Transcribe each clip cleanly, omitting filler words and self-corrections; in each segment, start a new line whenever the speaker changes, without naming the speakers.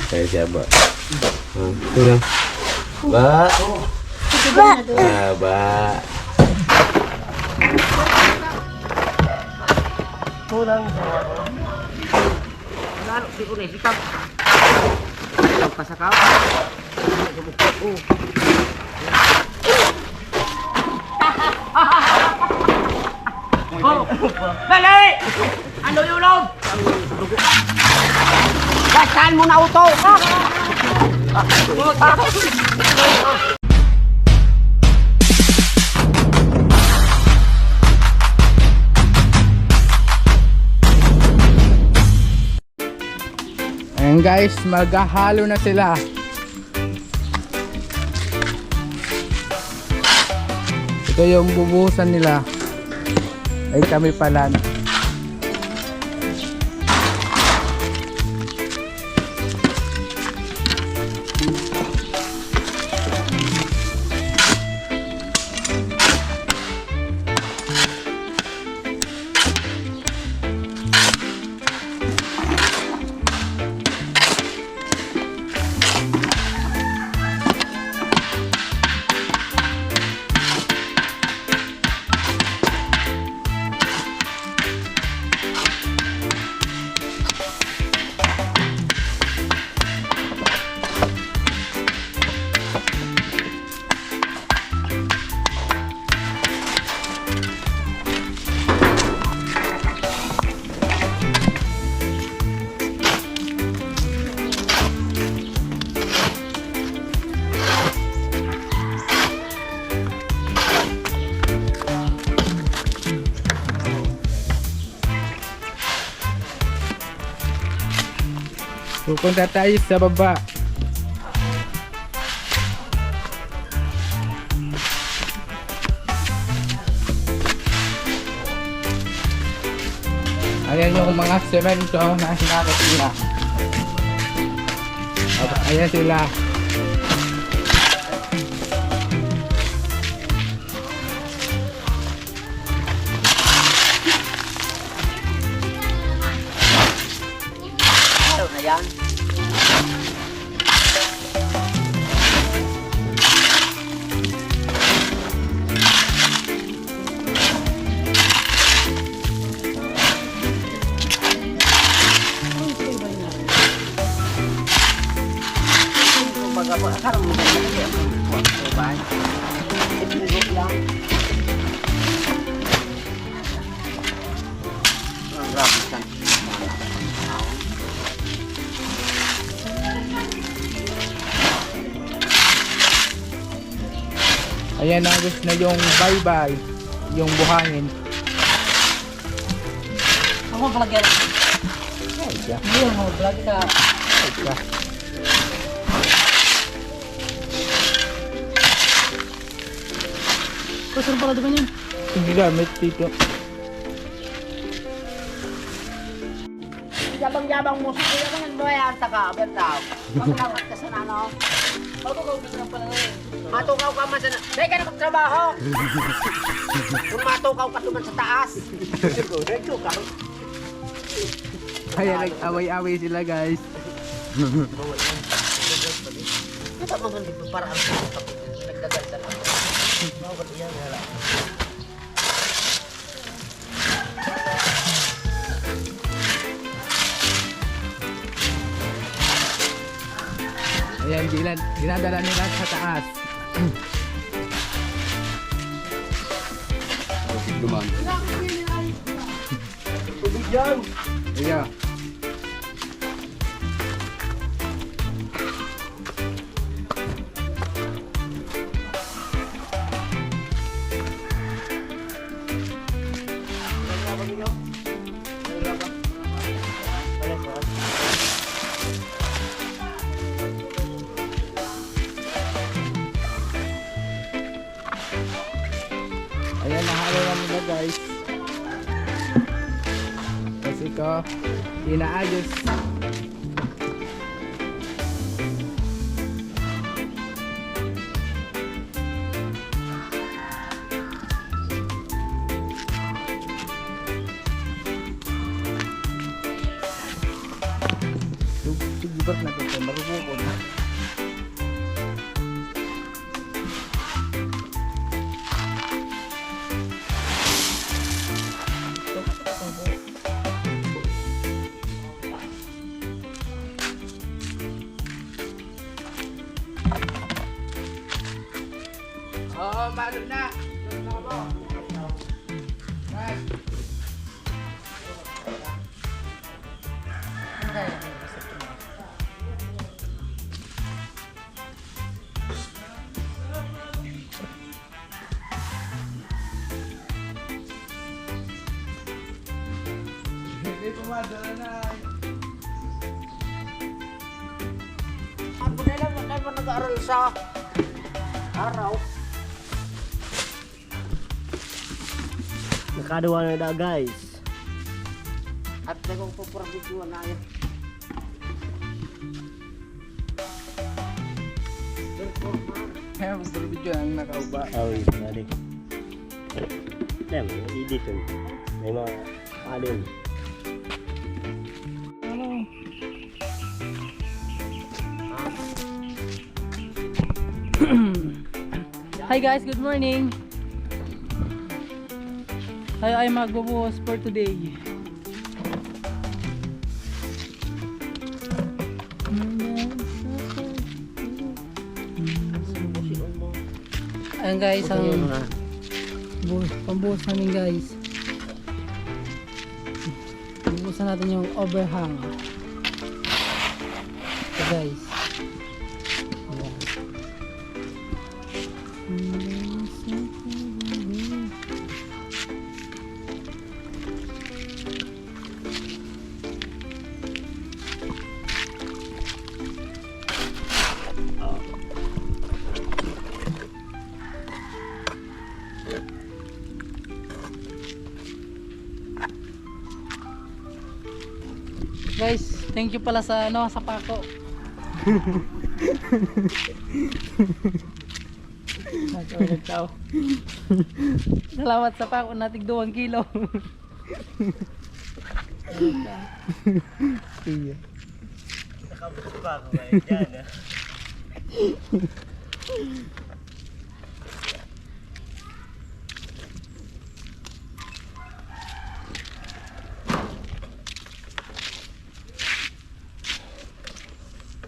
Saya siapa? Turun. Ba. Ba.
Pulang. Lalo di ko sikap. Pasakaw. Dali! Ano yung loob? Gasaan mo na auto!
Ayan guys, maghahalo na sila. Ito yung bubuhusan nila. Ay kami pala. Pupunta tayo sa baba. Ayan yung mga semento na hinakot nila. Ayan sila.
Ano na yan? Karang mo na yan. Bye. Ito lang. Ang rapid kan.
Ayan agos na yung bye-bye, yung buhangin.
Ako vlog yan.
Ay, siya.
Ayun mo, vlog ka.
Ay, siya.
Kusur pala diba niyan?
Hindi gamit dito.
Yabang-yabang mo. Sige ka ng doyan. Taka, bertaw. Maglangat ka sa nano. Matukaw ka na pala rin. Matukaw ka man sa... Dahil ka na magtrabaho. Kung matukaw ka tuman sa taas. Nagtukaw.
Ayan, nag-away-away sila guys.
Ito mga dito para ang nagdagal sa lang. Mawag yan.
Ayan, dinadala nila sa taas.
Duman.
Tubig yan.
Ayan. Ayan, nahalo na nila guys. Kasi ko, inaayos. Albert na ito, marupukod na.
Oo, malun na.
Hindi pumadala na.
Ako na lang, hindi mo nag-aaral sa araw.
Nakadawa na na guys.
At nagong pupurabiguan na yun.
Kaya mas video ang nakauba.
Awi, balik. Tem, edit yun. May mga alin.
Hi guys, good morning. Tayo ay magbubuhos for today. Ayan guys, ang pambuhos namin guys. Pambuhosan natin yung overhang. Ito guys. Ayan. Guys, thank you pala sa sa pako. Nag-order tao. Salamat sa pako natig 2 kilo.
Iya.
Nakabot pa ako ngayon dyan.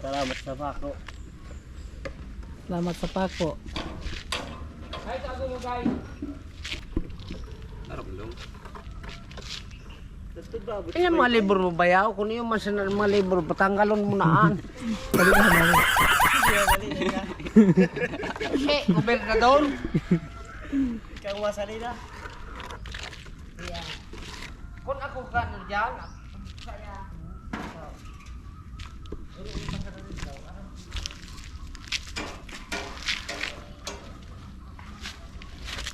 Salamat sa pako.
Salamat sa pako.
Ayan mga libro mo bayaw. Kung yung mga libro, patanggalon mo naan. Eh, gobernador.
Ikaw masali na.
Kung ako ka na dyan,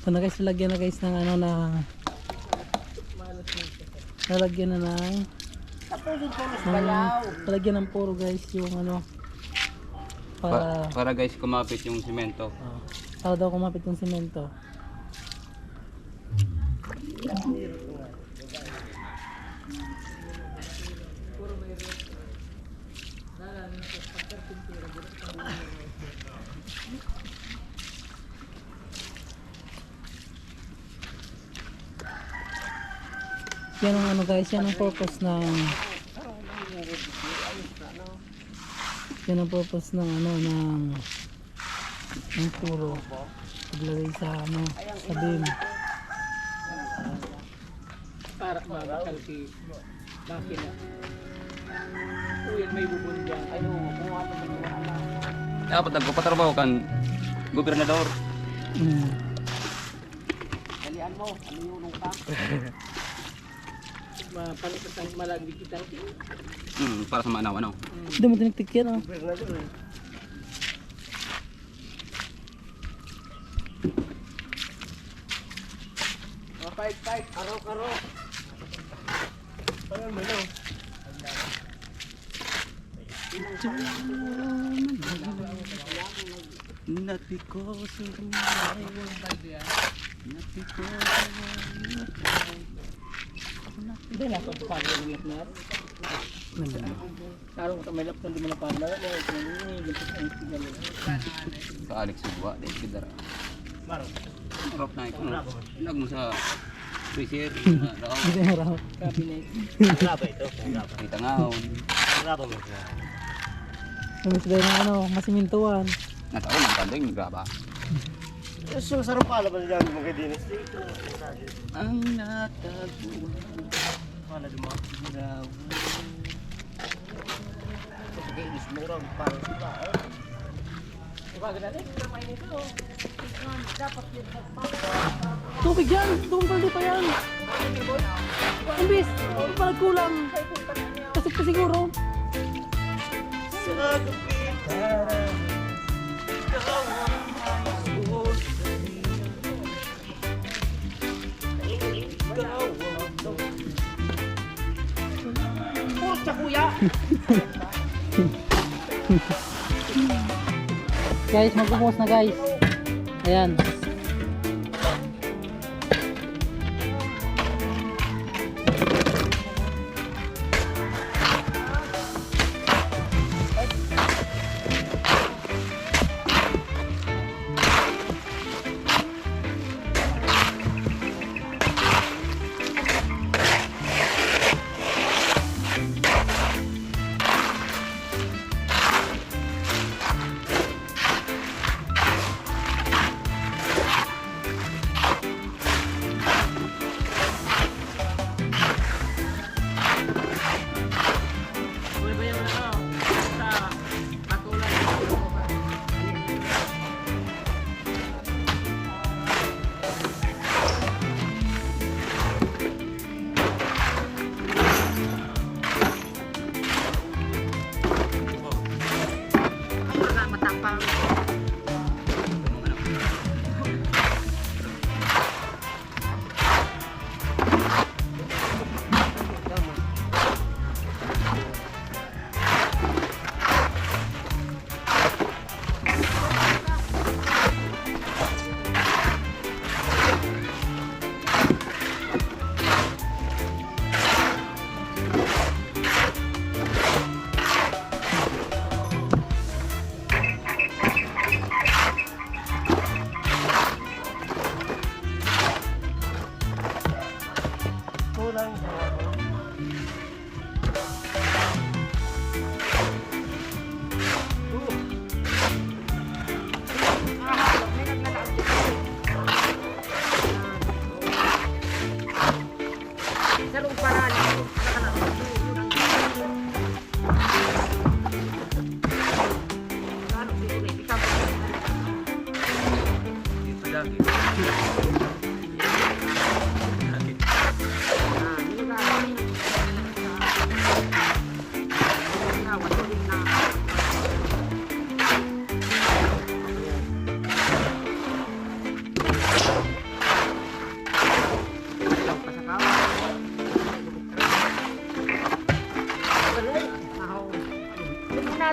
Ito na guys, lalagyan na guys ng ano na lalagyan na ng lalagyan ng puro guys yung ano para
Para guys kumapit yung simento.
para daw kumapit yung semento. Yan ang ano guys, yan ang purpose ng ano ng puro paglagay sa ano sa beam para mabakal si makina. Uy, may bubundan.
Dapat nagpapatrabaho kan gobernador.
dalian mo, ano yung ka?
Mapalitan malagi kita.
Para sa manaw ano.
Hindi mo tinigtig yan, oh.
Fight, araw-araw.
Parang mo no.
Not because of my not because
Hindi na ako pagkakaroon ng Lalo ko may laptop, hindi mo na pala.
Sa Alex Suwa, dahil kidara.
Maro.
Harap na ito. Ilag mo sa freezer. Raw.
Hindi na raw. Cabinet.
Graba ito. Graba.
Kita nga.
Graba mo.
Namis ba yung ano, masimintuan.
Nataon, nagkanda yung graba.
So, sarap pala ba nila mga dinis?
Ang natago.
Pala di mo.
Graba.
Sige, ismurang parang iba.
Tubig yan! Tubig balde pa yan! Imbis! Ano pa nagkulang? Kasi pa siguro.
Sa kapitan.
Pucha kuya!
Guys, magpupos na guys. Ayan.
Matapang.
Kulang.
Sarong paraan.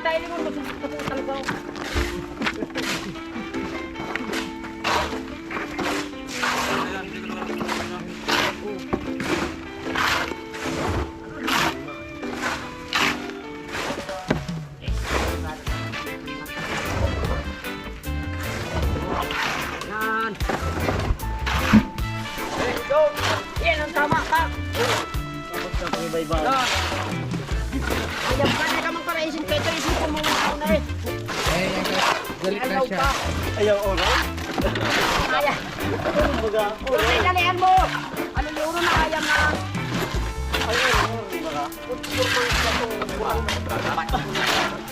Tayo mo magsusutal ko. Yan. Yan ang tama ka.
Tapos na pang-ibay-ibay.
Ayam ka na kamang paraisin kayo. Isip ko muna ako na eh.
Galit na
Ayaw
siya.
pa.
Ayaw oras.
Kaya.
Kumbaga, oras.
Ay, dalian mo. Ano yung na ayam na.
Ayaw oras. Kumbaga.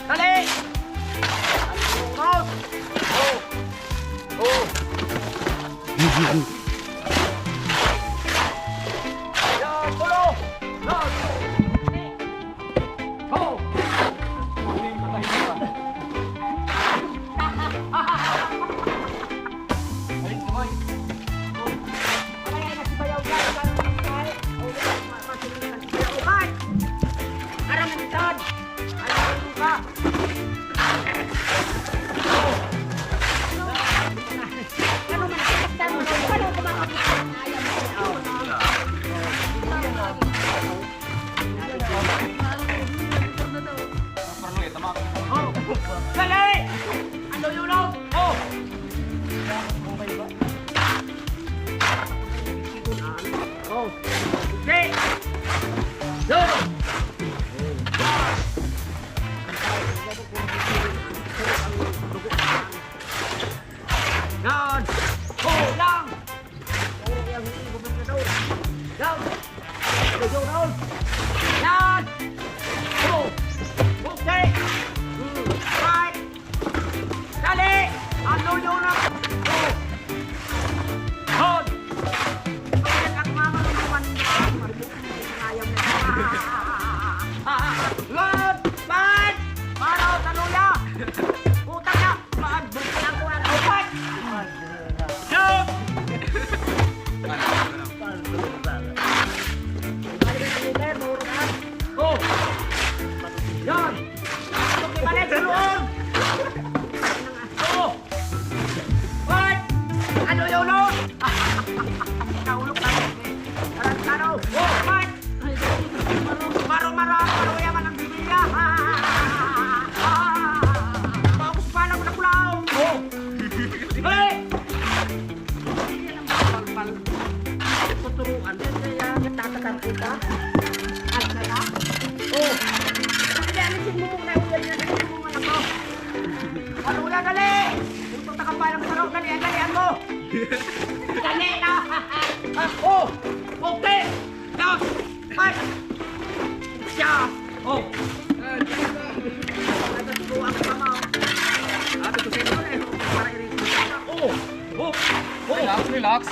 Dali. Ano Oh. Yan, pulo. Yan. Oh. Ano man, Dali! Ano yung loob? Oh! Oh! Okay! Doon! Yan! Oh! Lang! Oh, yang hindi ko ba doon? Yan! Doon, doon! Yan! Oh! Okay! Right! Dali! Ano yun na? Oh! Hold! Pagkat ang mama ng naman maribok na sinayang na. Good! Bad! Maraw, taluya! Putang na! Maadbuksan ako ang upat! Shoot! Oh! Yan! Ito balik sa loob! Oh! What? Ano yung loob? Kaulog na. Ano? Oh! What? Maro yaman ang bibigya. Bagus pala ko na kulaw. Oh! Hey! Hindi lang pal-pal. Tuturuan. Kaya nagtatakar kita. Alsa na? Oh! Hindi, alisin mo muna. Alisin mo muna ako. Ano wala, dali! Kung ka pa ng sarok, dalian mo! Dali na! Oh! Okay! Down! Fight! Siya! Oh! Turuan ka ma. Ate ko sa'yo na eh. Para i-reach mo. Oh! Oh! Oh!
Relax.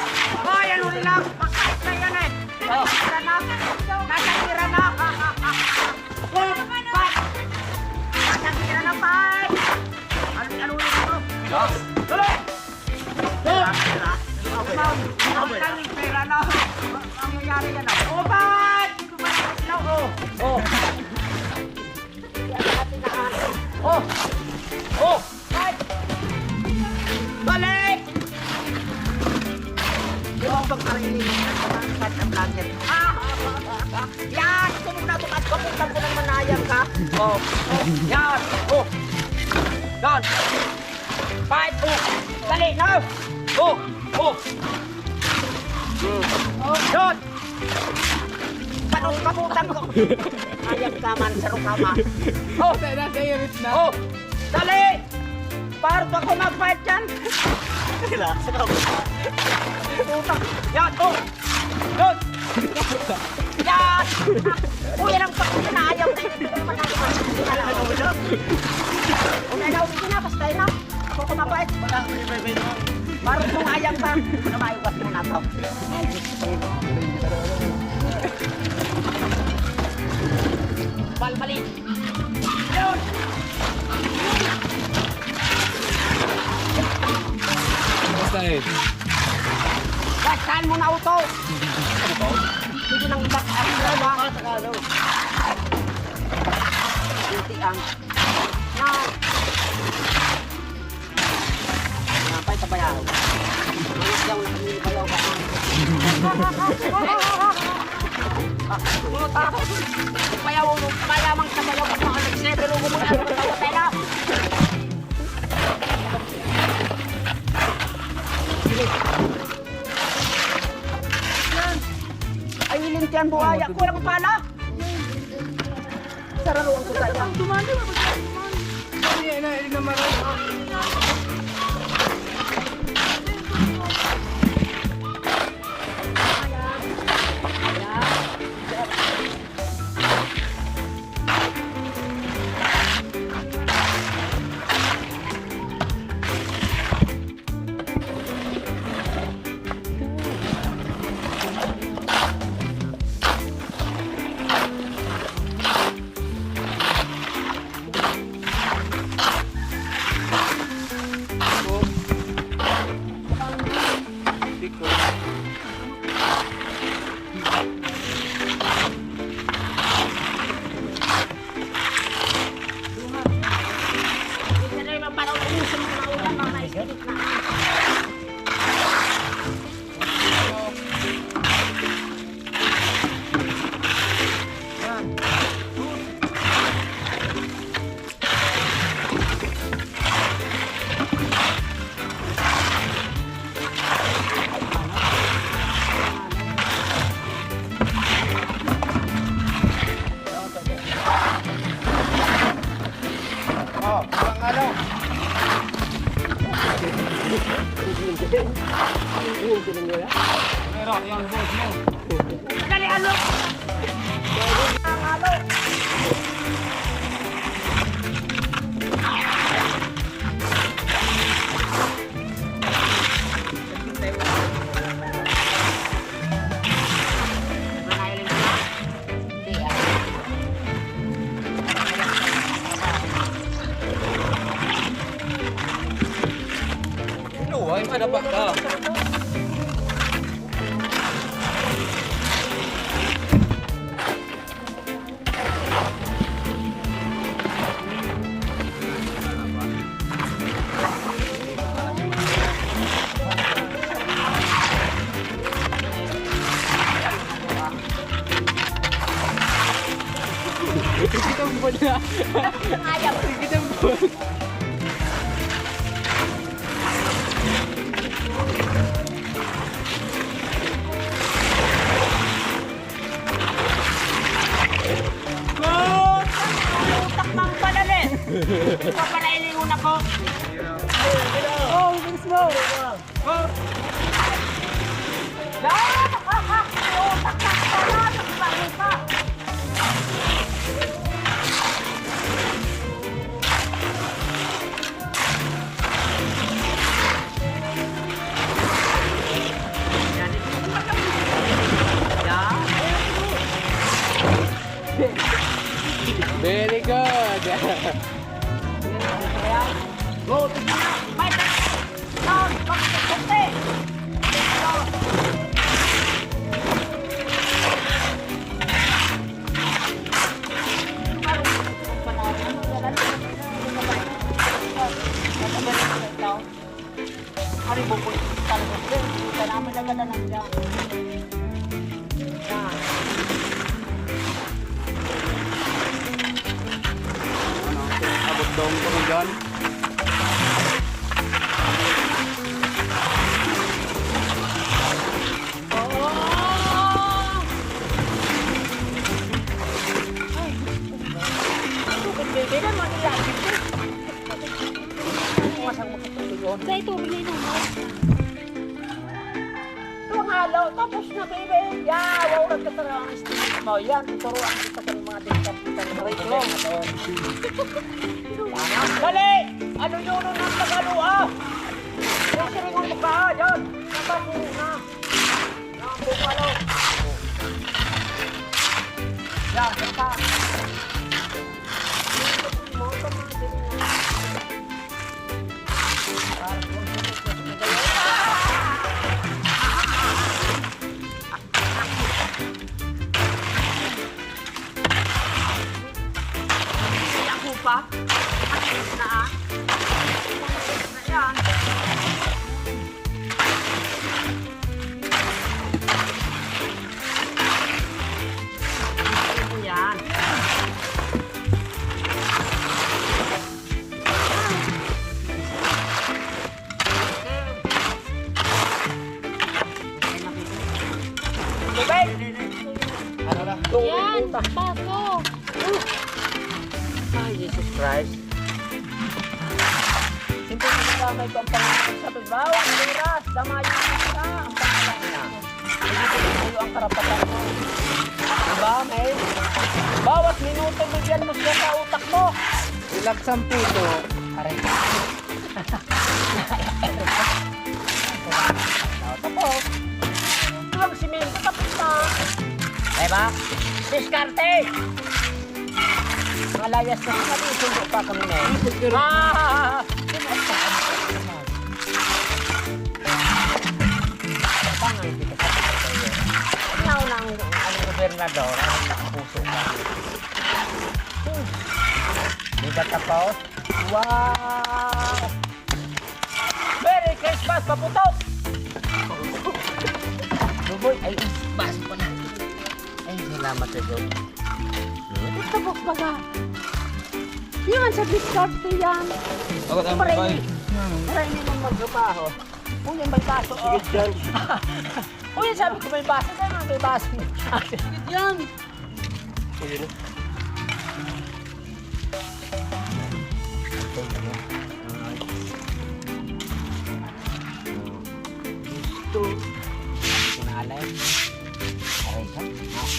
Ay, ano relax? Bakit na yan eh? Nasasira na! Nasasira na! Oh! Fight! Nasasira na, fight! Ano ulit ito?
Relax.
Tuloy! Ang tanging pera na. Ang nangyari yan ah. Oh, fight! Dito ba sila? Oh! Oh! Oh! Oh! Fight! Balik! Di ba bang karinig sa ang blanket? Yan! Sunog na ito at kapuntan ko ng manayang ka. Oh! Oh! Yan! Oh! Yan! Fight! Oh! Dali! Now! Oh! Oh! Oh! Yan! Panos kapuntan ko! Ayang kaman sa rukama. Oh! Oh! Dali! Parang ako mag-fight yan!
Relax ka.
Putang! Yan! Oh! Yan! Yan! Oh, yan ang pakita na ayaw na ito naman ang okay na, okay na, basta na. Ako kumapait. Parang kung ayang pa. Namayugat mo na ito. Balbalik! Yun!
Basta eh.
Basahan mo na auto! Hindi nang basahan mo na. Hindi ang... Yan! Napay sa bayaw. Manis yaw na kami bayaw ka. Bayaw mo, bayamang sa bayaw ka. Pero mo muna ang bayaw pera. Ay, ilintian buhaya ko lang pala. Sararuan ko tayo.
Dumandi mo.
Hindi na marami. Oh, ang ano? Meron, yung boss mo.
Dali, ano? Ang ano? Manayalin mo na? Hindi,
Ano, ay madapa ka.
utak mang padali. Papalailingon ako.
Oh, bilis mo.
Utak mang pala. Nakipagin pa.
Very good.
Go, tignan na. May down, pagkakante. Hari bukul talaga din. Kita namin agad na nandiyan.
Ano, abot dong ko dyan.
Sa ito, bigay na mo.
Ito ang halaw, tapos na baby. Yeah, wow, nagkatara ang estimate mo. Yan, tuturuan kita sa mga dikta-dikta ng mga Dali! Ano yun ang Tagalua? Yung siringon mo ka, yan. Napapuro na. Yan, bumalo. Yan, basta. Pa? Na? Na yan. Ito yan. Tubig! Ano na?
Yan, baso.
Ay, Jesus Christ. Siyempre, may ko ang Panginoon sa bawat oras, damayin mo siya ang pangalan niya. Hindi ko sa'yo ang karapatan mo. Diba, May? Bawat minuto bigyan mo siya sa utak mo.
Relax ang puto.
Aray. Tapos, ito lang simento, tapos na. Diba? Diskarte! Malayas na kami, sundo pa kami na eh. Bangan kita sa pagkakas. Ano ng gobernador, ang puso ka. Di ba tapos? Wow! Merry Christmas, paputok! Luboy, ay, basi pa na. Ay, salamat sa Diyos.
Tapos baga. Yan, sa diskarte yan.
Ako tayo
Maray,
bay.
maray mo magtrabaho. Uy, may baso. Sige dyan. Uy, sabi ko may baso. Kaya may baso.
Yan.
dito. Sinalay. Aray ka.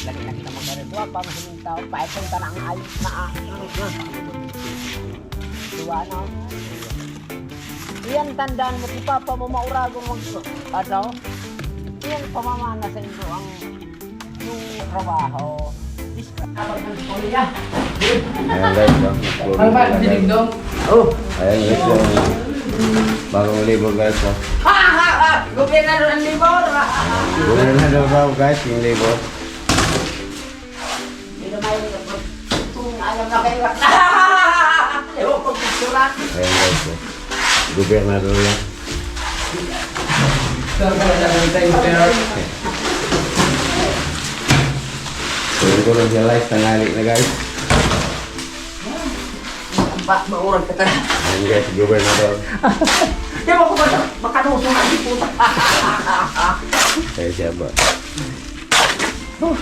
Lagi na kita magkaretuwa pa masaming tao. Paikong ka na ang ayos na Tuwa na. Iyan tandaan mo si Papa mo mauragong mag-adaw. Iyan pamamana sa inyo ang yung trabaho.
Ayan guys,
Ano ba? Dinigdong?
Oh.
ayan guys yung bagong libog guys.
Ha ha ha! Gobernador ng Libor!
Gawin na daw daw guys yung libog.
Hindi na may kung alam na kayo. Ewan ko picturean.
Ayan guys, gobernador yan. Tuloy ko lang siya guys, tangali na guys.
Maurag ka talaga.
Ayan guys, gobernador.
Ewan ko ba makanuso na si puta.
Kaya siya ba?
Oh.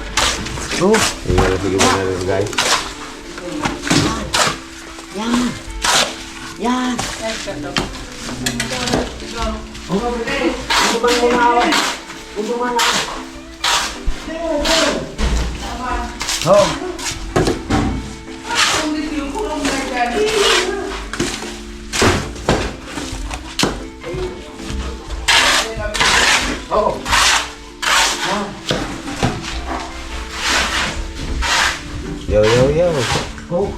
Tingnan na si gobernador guys.
Yan. Yan. Uduman mo na ako. Uduman na ako.
Oh.
Oh.
Yo yo yo.
Oh.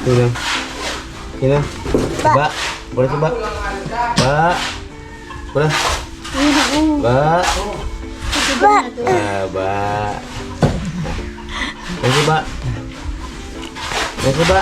Sino? Sino? Ba. Boleh coba. Ba. Boleh. Ba. Ba. Boleh coba. Boleh coba.